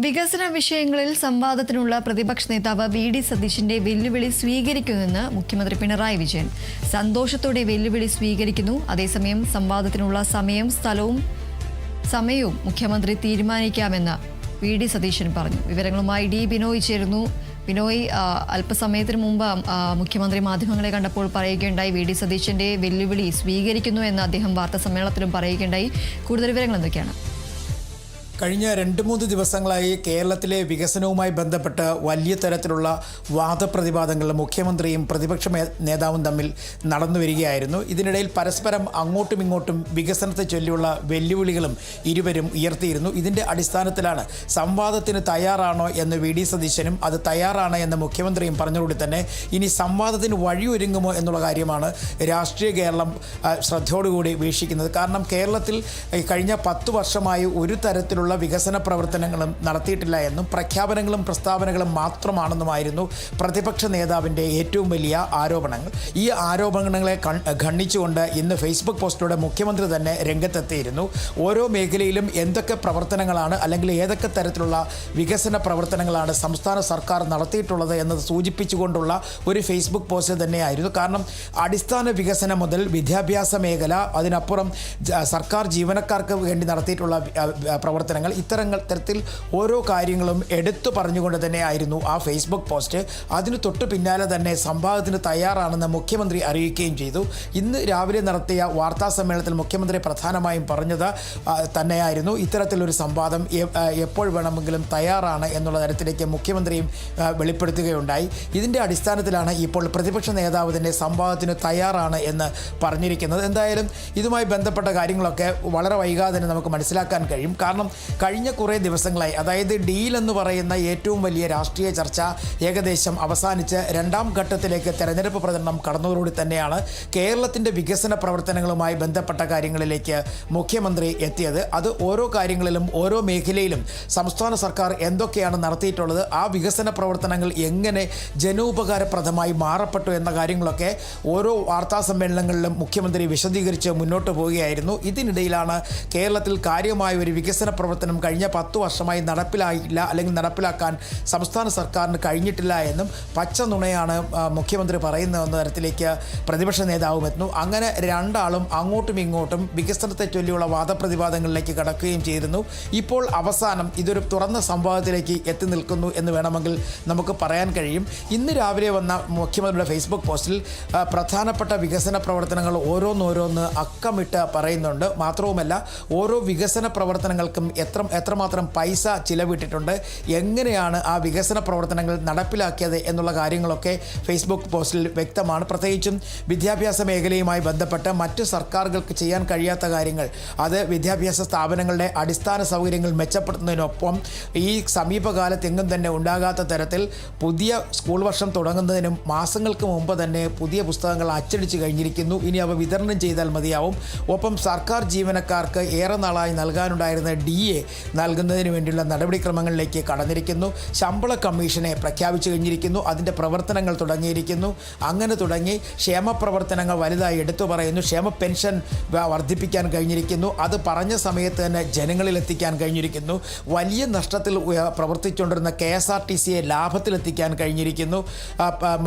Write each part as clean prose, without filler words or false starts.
വികസന വിഷയങ്ങളിൽ സംവാദത്തിനുള്ള പ്രതിപക്ഷ നേതാവ് വി.ഡി. സതീശന്റെ വെല്ലുവിളി സ്വീകരിക്കുമെന്ന് മുഖ്യമന്ത്രി പിണറായി വിജയൻ. സന്തോഷത്തോടെ വെല്ലുവിളി സ്വീകരിക്കുന്നു. അതേസമയം സംവാദത്തിനുള്ള സമയവും മുഖ്യമന്ത്രി തീരുമാനിക്കാമെന്ന് വി.ഡി. സതീശൻ പറഞ്ഞു. വിവരങ്ങളുമായി ഡി ബിനോയ് ചേരുന്നു. ബിനോയ്, അല്പസമയത്തിന് മുമ്പ് മുഖ്യമന്ത്രി മാധ്യമങ്ങളെ കണ്ടപ്പോൾ പറയുകയുണ്ടായി വി.ഡി. സതീശന്റെ വെല്ലുവിളി സ്വീകരിക്കുന്നു എന്ന് അദ്ദേഹം വാർത്താസമ്മേളനത്തിലും പറയുകയുണ്ടായി. കൂടുതൽ വിവരങ്ങൾ എന്തൊക്കെയാണ്? കഴിഞ്ഞ 2-3 ദിവസങ്ങളായി കേരളത്തിലെ വികസനവുമായി ബന്ധപ്പെട്ട് വലിയ തരത്തിലുള്ള വാദപ്രതിവാദങ്ങൾ മുഖ്യമന്ത്രിയും പ്രതിപക്ഷ നേതാവും തമ്മിൽ നടന്നു വരികയായിരുന്നു. ഇതിനിടയിൽ പരസ്പരം അങ്ങോട്ടും ഇങ്ങോട്ടും വികസനത്തെ ചൊല്ലിയുള്ള വെല്ലുവിളികളും ഇരുവരും ഉയർത്തിയിരുന്നു. ഇതിൻ്റെ അടിസ്ഥാനത്തിലാണ് സംവാദത്തിന് തയ്യാറാണോ എന്ന് വി.ഡി. സതീശനും അത് തയ്യാറാണ് എന്ന് മുഖ്യമന്ത്രിയും പറഞ്ഞുകൂടി തന്നെ ഇനി സംവാദത്തിന് വഴിയൊരുങ്ങുമോ എന്നുള്ള കാര്യമാണ് രാഷ്ട്രീയ കേരളം ശ്രദ്ധയോടുകൂടി വീക്ഷിക്കുന്നത്. കാരണം കേരളത്തിൽ കഴിഞ്ഞ 10 വർഷമായി ഒരു തരത്തിലുള്ള വികസന പ്രവർത്തനങ്ങളും നടത്തിയിട്ടില്ല എന്നും പ്രഖ്യാപനങ്ങളും പ്രസ്താവനകളും മാത്രമാണെന്നുമായിരുന്നു പ്രതിപക്ഷ നേതാവിൻ്റെ ഏറ്റവും വലിയ ആരോപണങ്ങൾ. ഈ ആരോപണങ്ങളെ ഖണ്ഡിച്ചുകൊണ്ട് ഇന്ന് ഫേസ്ബുക്ക് പോസ്റ്റിലൂടെ മുഖ്യമന്ത്രി തന്നെ രംഗത്തെത്തിയിരുന്നു. ഓരോ മേഖലയിലും എന്തൊക്കെ പ്രവർത്തനങ്ങളാണ് അല്ലെങ്കിൽ ഏതൊക്കെ തരത്തിലുള്ള വികസന പ്രവർത്തനങ്ങളാണ് സംസ്ഥാന സർക്കാർ നടത്തിയിട്ടുള്ളത് എന്നത് സൂചിപ്പിച്ചുകൊണ്ടുള്ള ഒരു ഫേസ്ബുക്ക് പോസ്റ്റ് തന്നെയായിരുന്നു. കാരണം അടിസ്ഥാന വികസനം മുതൽ വിദ്യാഭ്യാസ മേഖല, അതിനപ്പുറം സർക്കാർ ജീവനക്കാർക്ക് വേണ്ടി നടത്തിയിട്ടുള്ള പ്രവർത്തനങ്ങൾ, തരത്തിൽ ഓരോ കാര്യങ്ങളും എടുത്തു പറഞ്ഞുകൊണ്ട് തന്നെയായിരുന്നു ആ ഫേസ്ബുക്ക് പോസ്റ്റ്. അതിന് തൊട്ട് പിന്നാലെ തന്നെ സംവാദത്തിന് തയ്യാറാണെന്ന് മുഖ്യമന്ത്രി അറിയിക്കുകയും ചെയ്തു. ഇന്ന് രാവിലെ നടത്തിയ വാർത്താ സമ്മേളനത്തിൽ മുഖ്യമന്ത്രി പ്രധാനമായും പറഞ്ഞത് തന്നെയായിരുന്നു ഇത്തരത്തിലൊരു സംവാദം എപ്പോൾ വേണമെങ്കിലും തയ്യാറാണ് എന്നുള്ള തരത്തിലേക്ക് മുഖ്യമന്ത്രിയും വെളിപ്പെടുത്തുകയുണ്ടായി. ഇതിൻ്റെ അടിസ്ഥാനത്തിലാണ് ഇപ്പോൾ പ്രതിപക്ഷ നേതാവ് തന്നെ സംവാദത്തിന് തയ്യാറാണ് എന്ന് പറഞ്ഞിരിക്കുന്നത്. എന്തായാലും ഇതുമായി ബന്ധപ്പെട്ട കാര്യങ്ങളൊക്കെ വളരെ വൈകാതെ തന്നെ നമുക്ക് മനസ്സിലാക്കാൻ കഴിയും. കാരണം കഴിഞ്ഞ കുറേ ദിവസങ്ങളായി, അതായത് ഡീൽ എന്ന് പറയുന്ന ഏറ്റവും വലിയ രാഷ്ട്രീയ ചർച്ച ഏകദേശം അവസാനിച്ച് 2ാം ഘട്ടത്തിലേക്ക് തെരഞ്ഞെടുപ്പ് പ്രചരണം കടന്നതോടുകൂടി തന്നെയാണ് കേരളത്തിൻ്റെ വികസന പ്രവർത്തനങ്ങളുമായി ബന്ധപ്പെട്ട കാര്യങ്ങളിലേക്ക് മുഖ്യമന്ത്രി എത്തിയത്. അത് ഓരോ കാര്യങ്ങളിലും ഓരോ മേഖലയിലും സംസ്ഥാന സർക്കാർ എന്തൊക്കെയാണ് നടത്തിയിട്ടുള്ളത്, ആ വികസന പ്രവർത്തനങ്ങൾ എങ്ങനെ ജനോപകാരപ്രദമായി മാറപ്പെട്ടു എന്ന കാര്യങ്ങളൊക്കെ ഓരോ വാർത്താ സമ്മേളനങ്ങളിലും മുഖ്യമന്ത്രി വിശദീകരിച്ച് മുന്നോട്ട് പോവുകയായിരുന്നു. ഇതിനിടയിലാണ് കേരളത്തിൽ കാര്യമായ ഒരു വികസന പ്രവർത്തനം കഴിഞ്ഞ 10 വർഷമായി നടപ്പിലായില്ല, അല്ലെങ്കിൽ നടപ്പിലാക്കാൻ സംസ്ഥാന സർക്കാരിന് കഴിഞ്ഞിട്ടില്ല എന്നും പച്ച നുണയാണ് മുഖ്യമന്ത്രി പറയുന്നതെന്ന തരത്തിലേക്ക് പ്രതിപക്ഷ നേതാവും എത്തുന്നു. അങ്ങനെ രണ്ടാളും അങ്ങോട്ടും ഇങ്ങോട്ടും വികസനത്തെ ചൊല്ലിയുള്ള വാദപ്രതിവാദങ്ങളിലേക്ക് കടക്കുകയും ചെയ്തിരുന്നു. ഇപ്പോൾ അവസാനം ഇതൊരു തുറന്ന സംവാദത്തിലേക്ക് എത്തി നിൽക്കുന്നു എന്ന് വേണമെങ്കിൽ നമുക്ക് പറയാൻ കഴിയും. ഇന്ന് രാവിലെ വന്ന മുഖ്യമന്ത്രിയുടെ ഫേസ്ബുക്ക് പോസ്റ്റിൽ പ്രധാനപ്പെട്ട വികസന പ്രവർത്തനങ്ങൾ ഓരോന്നോരോന്ന് അക്കമിട്ട് പറയുന്നുണ്ട്. മാത്രവുമല്ല, ഓരോ വികസന പ്രവർത്തനങ്ങൾക്കും എത്രമാത്രം പൈസ ചിലവിട്ടിട്ടുണ്ട്, എങ്ങനെയാണ് ആ വികസന പ്രവർത്തനങ്ങൾ നടപ്പിലാക്കിയത് എന്നുള്ള കാര്യങ്ങളൊക്കെ ഫേസ്ബുക്ക് പോസ്റ്റിൽ വ്യക്തമാണ്. പ്രത്യേകിച്ചും വിദ്യാഭ്യാസ മേഖലയുമായി ബന്ധപ്പെട്ട് മറ്റ് സർക്കാരുകൾക്ക് ചെയ്യാൻ കഴിയാത്ത കാര്യങ്ങൾ, അത് വിദ്യാഭ്യാസ സ്ഥാപനങ്ങളുടെ അടിസ്ഥാന സൗകര്യങ്ങൾ മെച്ചപ്പെടുത്തുന്നതിനൊപ്പം ഈ സമീപകാലത്ത് എങ്ങും തന്നെ ഉണ്ടാകാത്ത തരത്തിൽ പുതിയ സ്കൂൾ വർഷം തുടങ്ങുന്നതിനും മാസങ്ങൾക്ക് മുമ്പ് തന്നെ പുതിയ പുസ്തകങ്ങൾ അച്ചടിച്ച് കഴിഞ്ഞിരിക്കുന്നു. ഇനി അവ വിതരണം ചെയ്താൽ മതിയാവും. ഒപ്പം സർക്കാർ ജീവനക്കാർക്ക് ഏറെ നാളായി നൽകാനുണ്ടായിരുന്ന DA നൽകുന്നതിന് വേണ്ടിയുള്ള നടപടിക്രമങ്ങളിലേക്ക് കടന്നിരിക്കുന്നു. ശമ്പള കമ്മീഷനെ പ്രഖ്യാപിച്ചു കഴിഞ്ഞിരിക്കുന്നു. അതിൻ്റെ പ്രവർത്തനങ്ങൾ തുടങ്ങിയിരിക്കുന്നു. അങ്ങനെ തുടങ്ങി ക്ഷേമ പ്രവർത്തനങ്ങൾ വലുതായി എടുത്തു പറയുന്നു. ക്ഷേമ പെൻഷൻ വർദ്ധിപ്പിക്കാൻ കഴിഞ്ഞിരിക്കുന്നു. അത് പറഞ്ഞ സമയത്ത് തന്നെ ജനങ്ങളിലെത്തിക്കാൻ കഴിഞ്ഞിരിക്കുന്നു. വലിയ നഷ്ടത്തിൽ പ്രവർത്തിച്ചുകൊണ്ടിരുന്ന KSRTCയെ ലാഭത്തിലെത്തിക്കാൻ കഴിഞ്ഞിരിക്കുന്നു.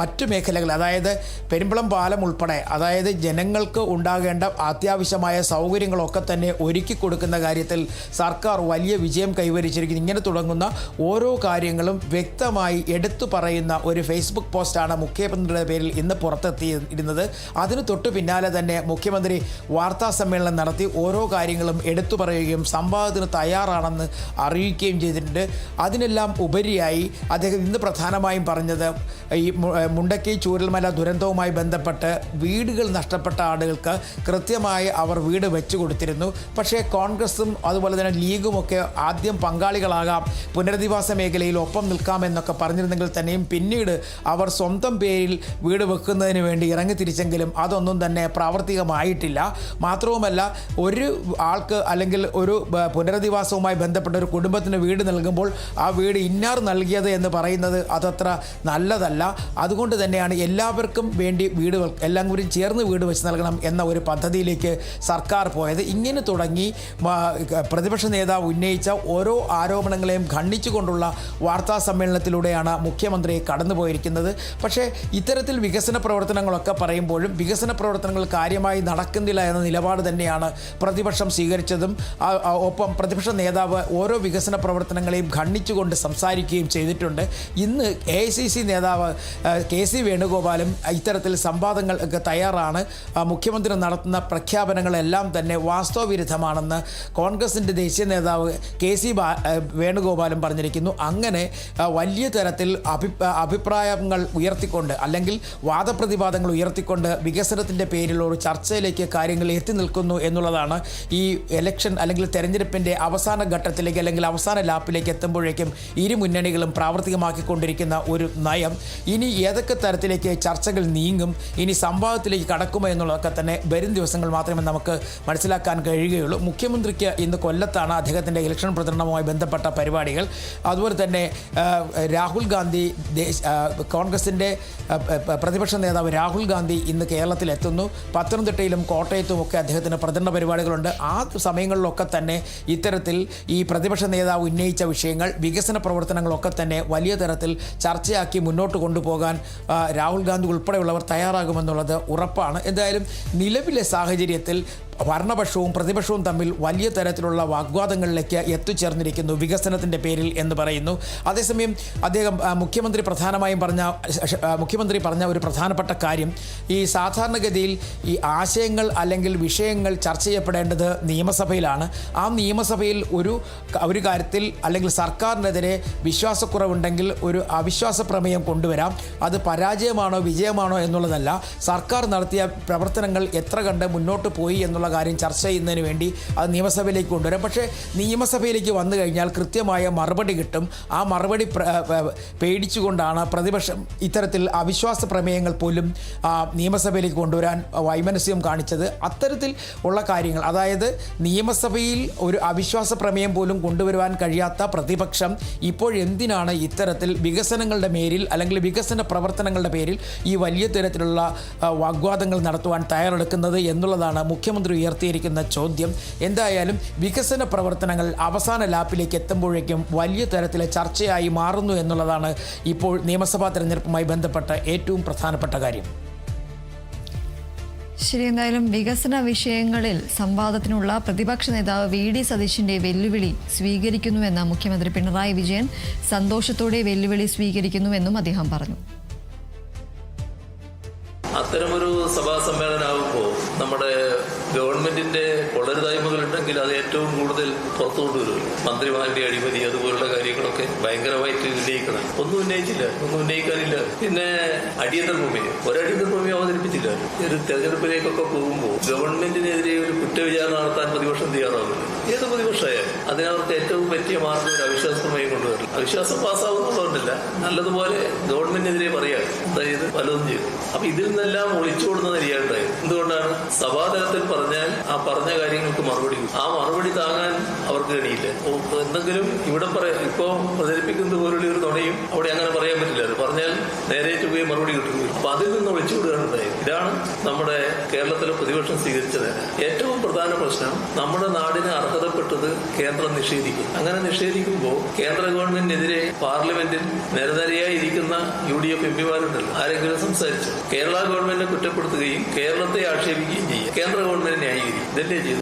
മറ്റു മേഖലകൾ, അതായത് പെരുമ്പളം പാലം ഉൾപ്പെടെ, അതായത് ജനങ്ങൾക്ക് ഉണ്ടാകേണ്ട അത്യാവശ്യമായ സൗകര്യങ്ങളൊക്കെ തന്നെ ഒരുക്കി കൊടുക്കുന്ന കാര്യത്തിൽ സർക്കാർ വലിയ വിജയം കൈവരിച്ചിരിക്കുന്നു. ഇങ്ങനെ തുടങ്ങുന്ന ഓരോ കാര്യങ്ങളും വ്യക്തമായി എടുത്തു പറയുന്ന ഒരു ഫേസ്ബുക്ക് പോസ്റ്റാണ് മുഖ്യമന്ത്രിയുടെ പേരിൽ ഇന്ന് പുറത്തെത്തിയിരുന്നത്. അതിന് തൊട്ട് പിന്നാലെ തന്നെ മുഖ്യമന്ത്രി വാർത്താ സമ്മേളനം നടത്തി ഓരോ കാര്യങ്ങളും എടുത്തു പറയുകയും സംവാദത്തിന് തയ്യാറാണെന്ന് അറിയിക്കുകയും ചെയ്തിട്ടുണ്ട്. അതിനെല്ലാം ഉപരിയായി അദ്ദേഹം ഇന്ന് പ്രധാനമായും പറഞ്ഞത് ഈ മുണ്ടക്കൈ ചൂരൽമല ദുരന്തവുമായി ബന്ധപ്പെട്ട് വീടുകൾ നഷ്ടപ്പെട്ട ആളുകൾക്ക് കൃത്യമായി അവർ വീട് വെച്ചു കൊടുത്തിരുന്നു. പക്ഷേ കോൺഗ്രസും അതുപോലെ തന്നെ ലീഗുമൊക്കെ ആദ്യം പങ്കാളികളാകാം, പുനരധിവാസ മേഖലയിൽ ഒപ്പം നിൽക്കാമെന്നൊക്കെ പറഞ്ഞിരുന്നെങ്കിൽ തന്നെയും പിന്നീട് അവർ സ്വന്തം പേരിൽ വീട് വെക്കുന്നതിന് വേണ്ടി ഇറങ്ങിത്തിരിച്ചെങ്കിലും അതൊന്നും തന്നെ പ്രാവർത്തികമായിട്ടില്ല. മാത്രവുമല്ല, ഒരു ആൾക്ക് അല്ലെങ്കിൽ ഒരു പുനരധിവാസവുമായി ബന്ധപ്പെട്ട ഒരു കുടുംബത്തിന് വീട് നൽകുമ്പോൾ ആ വീട് ഇന്നാർ നൽകിയത് എന്ന് പറയുന്നത് അതത്ര നല്ലതല്ല. അതുകൊണ്ട് തന്നെയാണ് എല്ലാവർക്കും വേണ്ടി എല്ലാം കൂടി ചേർന്ന് വീട് വെച്ച് നൽകണം എന്ന ഒരു പദ്ധതിയിലേക്ക് സർക്കാർ പോയത്. ഇങ്ങനെ തുടങ്ങി പ്രതിപക്ഷ നേതാവ് നേതാവ് ഉന്നയിച്ച ഓരോ ആരോപണങ്ങളെയും ഖണ്ഡിച്ചുകൊണ്ടുള്ള വാർത്താ സമ്മേളനത്തിലൂടെയാണ് മുഖ്യമന്ത്രി കടന്നുപോയിരിക്കുന്നത്. പക്ഷേ ഇത്തരത്തിൽ വികസന പ്രവർത്തനങ്ങളൊക്കെ പറയുമ്പോഴും വികസന പ്രവർത്തനങ്ങൾ കാര്യമായി നടക്കുന്നില്ല എന്ന നിലപാട് തന്നെയാണ് പ്രതിപക്ഷം സ്വീകരിച്ചതും. ഒപ്പം പ്രതിപക്ഷ നേതാവ് ഓരോ വികസന പ്രവർത്തനങ്ങളെയും ഖണ്ഡിച്ചുകൊണ്ട് സംസാരിക്കുകയും ചെയ്തിട്ടുണ്ട്. ഇന്ന് AICC നേതാവ് KC വേണുഗോപാലും ഇത്തരത്തിൽ സംവാദങ്ങൾക്ക് തയ്യാറാണ്. മുഖ്യമന്ത്രി നടത്തുന്ന പ്രഖ്യാപനങ്ങളെല്ലാം തന്നെ വാസ്തവവിരുദ്ധമാണെന്ന് കോൺഗ്രസിൻ്റെ ദേശീയ നേതാവ് KC വേണുഗോപാലും പറഞ്ഞിരിക്കുന്നു. അങ്ങനെ വലിയ തരത്തിൽ അഭിപ്രായങ്ങൾ ഉയർത്തിക്കൊണ്ട് അല്ലെങ്കിൽ വാദപ്രതിവാദങ്ങൾ ഉയർത്തിക്കൊണ്ട് വികസനത്തിൻ്റെ പേരിൽ ഒരു ചർച്ചയിലേക്ക് കാര്യങ്ങൾ എത്തി നിൽക്കുന്നു എന്നുള്ളതാണ് ഈ ഇലക്ഷൻ അല്ലെങ്കിൽ തെരഞ്ഞെടുപ്പിൻ്റെ അവസാന ഘട്ടത്തിലേക്ക് അല്ലെങ്കിൽ അവസാന ലാപ്പിലേക്ക് എത്തുമ്പോഴേക്കും ഇരു മുന്നണികളും പ്രാവർത്തികമാക്കിക്കൊണ്ടിരിക്കുന്ന ഒരു നയം. ഇനി ഏതൊക്കെ തരത്തിലേക്ക് ചർച്ചകൾ നീങ്ങും, ഇനി സംവാദത്തിലേക്ക് കടക്കുമോ എന്നുള്ളതൊക്കെ തന്നെ വരും ദിവസങ്ങൾ മാത്രമേ നമുക്ക് മനസ്സിലാക്കാൻ കഴിയുകയുള്ളൂ. മുഖ്യമന്ത്രിക്ക് ഇന്ന് കൊല്ലത്താണ് അദ്ദേഹത്തിൻ്റെ ഇലക്ഷൻ പ്രചരണവുമായി ബന്ധപ്പെട്ട പരിപാടികൾ. അതുപോലെ തന്നെ രാഹുൽ ഗാന്ധി കോൺഗ്രസിൻ്റെ പ്രതിപക്ഷ നേതാവ് രാഹുൽ ഗാന്ധി ഇന്ന് കേരളത്തിലെത്തുന്നു. പത്തനംതിട്ടയിലും കോട്ടയത്തുമൊക്കെ അദ്ദേഹത്തിന് പ്രചരണ പരിപാടികളുണ്ട്. ആ സമയങ്ങളിലൊക്കെ തന്നെ ഇത്തരത്തിൽ ഈ പ്രതിപക്ഷ നേതാവ് ഉന്നയിച്ച വിഷയങ്ങൾ, വികസന പ്രവർത്തനങ്ങളൊക്കെ തന്നെ വലിയ തരത്തിൽ ചർച്ചയാക്കി മുന്നോട്ട് കൊണ്ടുപോകാൻ രാഹുൽ ഗാന്ധി ഉൾപ്പെടെയുള്ളവർ തയ്യാറാകുമെന്നുള്ളത് ഉറപ്പാണ്. എന്തായാലും നിലവിലെ സാഹചര്യത്തിൽ ഭരണപക്ഷവും പ്രതിപക്ഷവും തമ്മിൽ വലിയ തരത്തിലുള്ള വാഗ്വാദങ്ങളിലേക്ക് എത്തിച്ചേർന്നിരിക്കുന്നു വികസനത്തിൻ്റെ പേരിൽ എന്ന് പറയുന്നു. അതേസമയം മുഖ്യമന്ത്രി പറഞ്ഞ ഒരു പ്രധാനപ്പെട്ട കാര്യം, ഈ സാധാരണഗതിയിൽ ഈ ആശയങ്ങൾ അല്ലെങ്കിൽ വിഷയങ്ങൾ ചർച്ച ചെയ്യപ്പെടേണ്ടത് നിയമസഭയിലാണ്. ആ നിയമസഭയിൽ ഒരു കാര്യത്തിൽ അല്ലെങ്കിൽ സർക്കാരിനെതിരെ വിശ്വാസക്കുറവുണ്ടെങ്കിൽ ഒരു അവിശ്വാസ പ്രമേയം കൊണ്ടുവരാം. അത് പരാജയമാണോ വിജയമാണോ എന്നുള്ളതല്ല, സർക്കാർ നടത്തിയ പ്രവർത്തനങ്ങൾ എത്ര കണ്ട് മുന്നോട്ട് പോയി എന്നുള്ള കാര്യം ചർച്ച ചെയ്യുന്നതിന് വേണ്ടി അത് നിയമസഭയിലേക്ക് കൊണ്ടുവരാം. പക്ഷേ നിയമസഭയിലേക്ക് വന്നു കഴിഞ്ഞാൽ കൃത്യമായ മറുപടി കിട്ടും. ആ മറുപടി പേടിച്ചുകൊണ്ടാണ് പ്രതിപക്ഷം ഇത്തരത്തിൽ അവിശ്വാസ പ്രമേയങ്ങൾ പോലും നിയമസഭയിലേക്ക് കൊണ്ടുവരാൻ വൈമനസ്യം കാണിച്ചത്. അത്തരത്തിൽ ഉള്ള കാര്യങ്ങൾ, അതായത് നിയമസഭയിൽ ഒരു അവിശ്വാസ പ്രമേയം പോലും കൊണ്ടുവരുവാൻ കഴിയാത്ത പ്രതിപക്ഷം ഇപ്പോഴെന്തിനാണ് ഇത്തരത്തിൽ വികസനങ്ങളുടെ പേരിൽ അല്ലെങ്കിൽ വികസന പ്രവർത്തനങ്ങളുടെ പേരിൽ ഈ വലിയ തരത്തിലുള്ള വാഗ്വാദങ്ങൾ നടത്തുവാൻ തയ്യാറെടുക്കുന്നത് എന്നുള്ളതാണ് മുഖ്യമന്ത്രി ഉയർത്തിയിരിക്കുന്ന ചോദ്യം. എന്തായാലും വികസന പ്രവർത്തനങ്ങൾ അവസാന ലാപ്പിലേക്ക് എത്തുമ്പോഴേക്കും വലിയ തരത്തിലെ ചർച്ചയായി മാറുന്നു എന്നുള്ളതാണ് ഇപ്പോൾ നിയമസഭാ തെരഞ്ഞെടുപ്പുമായി ബന്ധപ്പെട്ട ഏറ്റവും പ്രധാനപ്പെട്ട കാര്യം. ശരി, എന്തായാലും വികസന വിഷയങ്ങളിൽ സംവാദത്തിനുള്ള പ്രതിപക്ഷ നേതാവ് VD സതീശിന്റെ വെല്ലുവിളി സ്വീകരിക്കുന്നുവെന്ന് മുഖ്യമന്ത്രി പിണറായി വിജയൻ സന്തോഷത്തോടെ വെല്ലുവിളി സ്വീകരിക്കുന്നുവെന്നും അദ്ദേഹം പറഞ്ഞു. അത്തരമൊരു സഭാ സമ്മേളനമാകുമ്പോൾ നമ്മുടെ ഗവൺമെന്റിന്റെ കൊള്ളരുതായ്മകളുണ്ടെങ്കിൽ അത് ഏറ്റവും കൂടുതൽ പുറത്തു കൊണ്ടുവരും. മന്ത്രിമാരുടെ അഴിമതി അതുപോലുള്ള കാര്യങ്ങളൊക്കെ ഭയങ്കരമായിട്ട് ഉന്നയിക്കണം. ഒന്നും ഉന്നയിക്കാനില്ല. പിന്നെ അടിയന്തര പ്രമേയം, ഒരടിയന്തര പ്രമേയം അവതരിപ്പിച്ചില്ല. ഒരു തെരഞ്ഞെടുപ്പിലേക്കൊക്കെ പോകുമ്പോൾ ഗവൺമെന്റിനെതിരെ ഒരു കുറ്റവിചാരണ നടത്താൻ പ്രതിപക്ഷം തയ്യാറാവില്ല. ഏത് പ്രതിപക്ഷമായാലും അതിനവർക്ക് ഏറ്റവും പറ്റിയ മാർഗം ഒരു അവിശ്വാസ പ്രമേയം കൊണ്ടുവരണം. അവിശ്വാസം പാസ്സാവുന്നതുകൊണ്ടല്ല, നല്ലതുപോലെ ഗവൺമെന്റിനെതിരെ പറയാം, അതായത് പലതും ചെയ്തു. അപ്പൊ ഇതിൽ നിന്നെല്ലാം ഒളിച്ചോടുന്ന നിലയുണ്ടായത് എന്തുകൊണ്ടാണ്? സഭാതലത്തിൽ പറഞ്ഞാൽ ആ പറഞ്ഞ കാര്യങ്ങൾക്ക് മറുപടി, ആ മറുപടി താങ്ങാൻ അവർക്ക് കഴിയില്ല. എന്തെങ്കിലും ഇവിടെ ഇപ്പോ പ്രചരിപ്പിക്കുന്നത് പോലുള്ള ഒരു നുണയും അവിടെ അങ്ങനെ പറയാൻ പറ്റില്ല. അത് പറഞ്ഞാൽ നേരെ പോയി മറുപടി കിട്ടുകയും, അപ്പൊ അതിൽ നിന്ന് ഒളിച്ചുവിടുകയാണ് ഉണ്ടായത്. ഇതാണ് നമ്മുടെ കേരളത്തിലെ പ്രതിപക്ഷം സ്വീകരിച്ചത്. ഏറ്റവും പ്രധാന പ്രശ്നം, നമ്മുടെ നാടിന് അർഹതപ്പെട്ടത് കേന്ദ്രം നിഷേധിക്കും. അങ്ങനെ നിഷേധിക്കുമ്പോൾ കേന്ദ്ര ഗവൺമെന്റിനെതിരെ പാർലമെന്റിൽ നിരനിരയായി ഇരിക്കുന്ന UDF MPമാരുണ്ടല്ലോ, ആരെങ്കിലും സംസാരിച്ചു കേരള ഗവൺമെന്റിനെ കുറ്റപ്പെടുത്തുകയും കേരളത്തെ ആക്ഷേപിക്കുകയും ചെയ്യും, കേന്ദ്ര ഗവൺമെന്റിനെ ന്യായീകരിക്കും. ഇതല്ലേ ചെയ്തു.